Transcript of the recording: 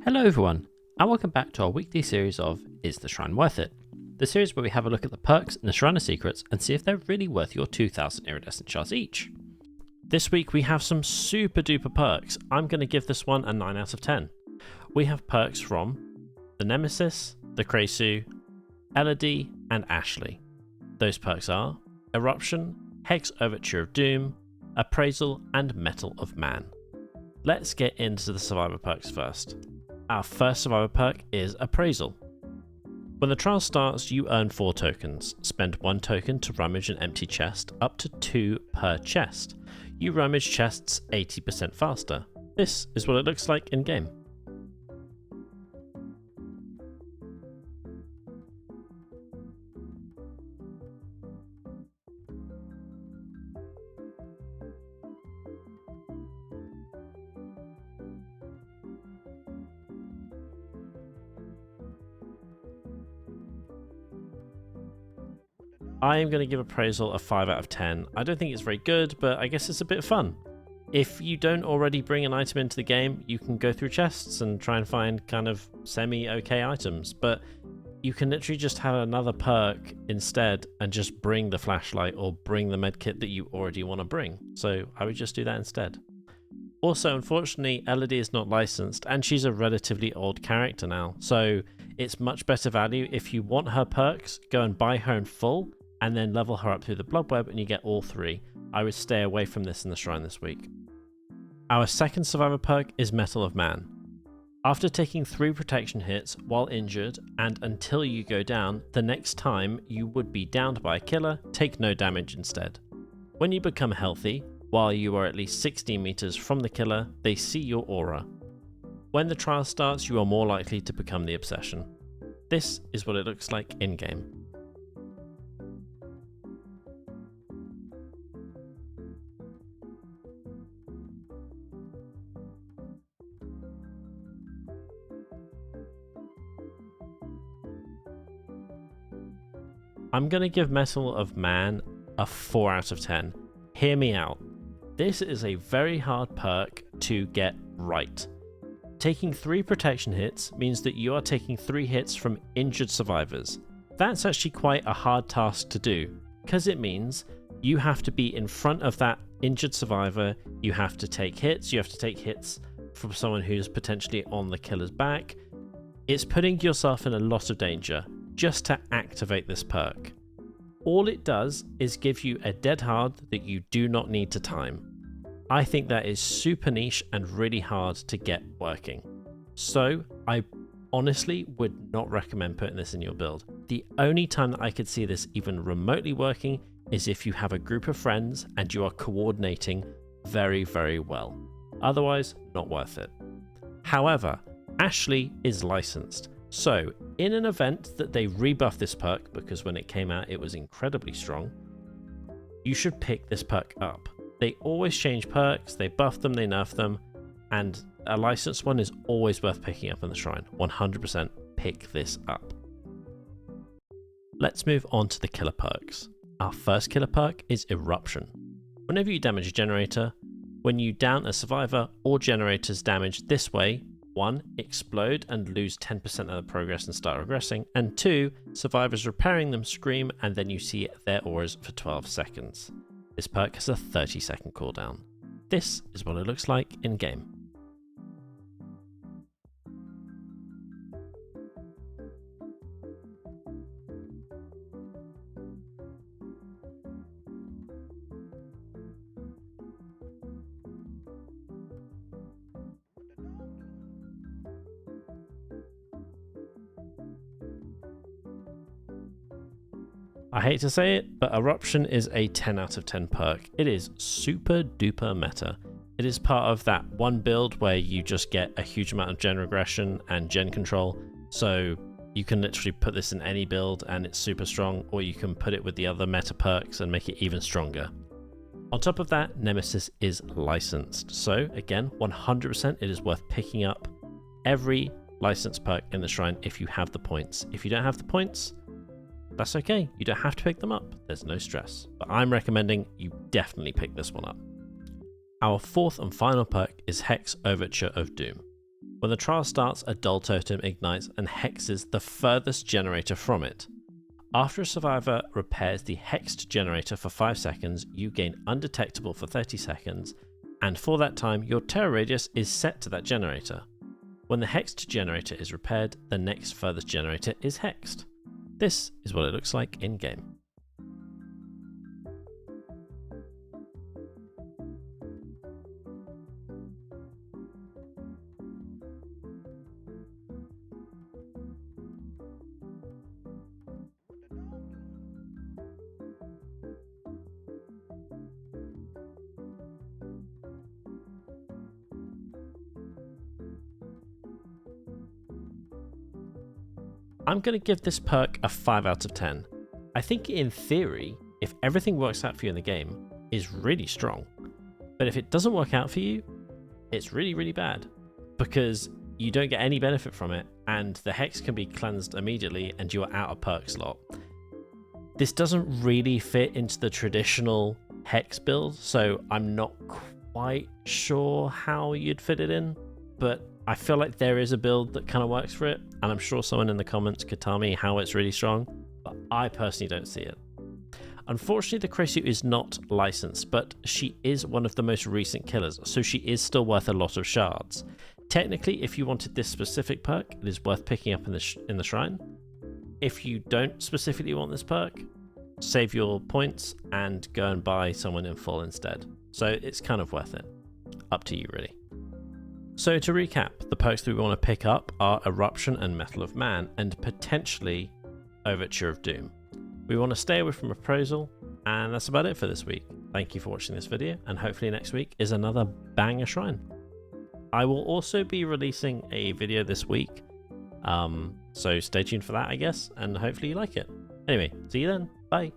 Hello everyone, and welcome back to our weekly series of Is the Shrine Worth It? The series where we have a look at the perks and the Shrine secrets and see if they're really worth your 2,000 iridescent shards each. This week we have some super duper perks. I'm going to give this one a 9 out of 10. We have perks from the Nemesis, the Kresu, Elodie, and Ashley. Those perks are Eruption, Hex Overture of Doom, Appraisal, and Metal of Man. Let's get into the Survivor perks first. Our first Survivor perk is Appraisal. When the trial starts, you earn 4 tokens. Spend 1 token to rummage an empty chest, up to 2 per chest. You rummage chests 80% faster. This is what it looks like in game. I am going to give Appraisal a 5 out of 10. I don't think it's very good, but I guess it's a bit fun. If you don't already bring an item into the game, you can go through chests and try and find kind of semi-okay items, but you can literally just have another perk instead and just bring the flashlight or bring the medkit that you already want to bring. So I would just do that instead. Also, unfortunately, Elodie is not licensed and she's a relatively old character now, so it's much better value. If you want her perks, go and buy her in full and then level her up through the blood web and you get all 3. I would stay away from this in the shrine this week. Our second Survivor perk is Metal of Man. After taking 3 protection hits while injured and until you go down, the next time you would be downed by a killer, take no damage instead. When you become healthy, while you are at least 16 meters from the killer, they see your aura. When the trial starts, you are more likely to become the obsession. This is what it looks like in-game. I'm going to give Metal of Man a 4 out of 10. Hear me out. This is a very hard perk to get right. Taking 3 protection hits means that you are taking 3 hits from injured survivors. That's actually quite a hard task to do, because it means you have to be in front of that injured survivor, you have to take hits from someone who's potentially on the killer's back. It's putting yourself in a lot of danger just to activate this perk. All it does is give you a dead hard that you do not need to time. I think that is super niche and really hard to get working. So I honestly would not recommend putting this in your build. The only time that I could see this even remotely working is if you have a group of friends and you are coordinating very, very well. Otherwise, not worth it. However, Ashley is licensed. So, in an event that they rebuff this perk, because when it came out it was incredibly strong, you should pick this perk up. They always change perks, they buff them, they nerf them, and a licensed one is always worth picking up in the shrine. 100% pick this up. Let's move on to the killer perks. Our first killer perk is Eruption. Whenever you damage a generator, when you down a survivor, all generators damaged this way 1. Explode and lose 10% of the progress and start regressing, and 2. Survivors repairing them scream and then you see their auras for 12 seconds. This perk has a 30-second cooldown. This is what it looks like in game. I hate to say it, but Eruption is a 10 out of 10 perk. It is super duper meta. It is part of that one build where you just get a huge amount of gen regression and gen control, so you can literally put this in any build and it's super strong, or you can put it with the other meta perks and make it even stronger. On top of that, Nemesis is licensed, so again, 100% it is worth picking up every licensed perk in the shrine if you have the points. If you don't have the points, that's okay, you don't have to pick them up, there's no stress, but I'm recommending you definitely pick this one up. Our fourth and final perk is Hex Overture of Doom. When the trial starts, a dull totem ignites and hexes the furthest generator from it. After a survivor repairs the hexed generator for 5 seconds, you gain undetectable for 30 seconds, and for that time your terror radius is set to that generator. When the hexed generator is repaired, the next furthest generator is hexed. This is what it looks like in game. I'm going to give this perk a 5 out of 10. I think in theory, if everything works out for you in the game, is really strong. But if it doesn't work out for you, it's really, really bad. Because you don't get any benefit from it, and the hex can be cleansed immediately and you are out of perk slot. This doesn't really fit into the traditional hex build, so I'm not quite sure how you'd fit it in, but I feel like there is a build that kind of works for it, and I'm sure someone in the comments could tell me how it's really strong, but I personally don't see it. Unfortunately, the Craysuit is not licensed, but she is one of the most recent killers, so she is still worth a lot of shards. Technically, if you wanted this specific perk, it is worth picking up in the shrine. If you don't specifically want this perk, save your points and go and buy someone in full instead. So it's kind of worth it. Up to you, really. So to recap, the perks that we want to pick up are Eruption and Metal of Man, and potentially Overture of Doom. We want to stay away from Reprisal, and that's about it for this week. Thank you for watching this video, and hopefully next week is another banger shrine. I will also be releasing a video this week, so stay tuned for that, I guess, and hopefully you like it. Anyway, see you then. Bye.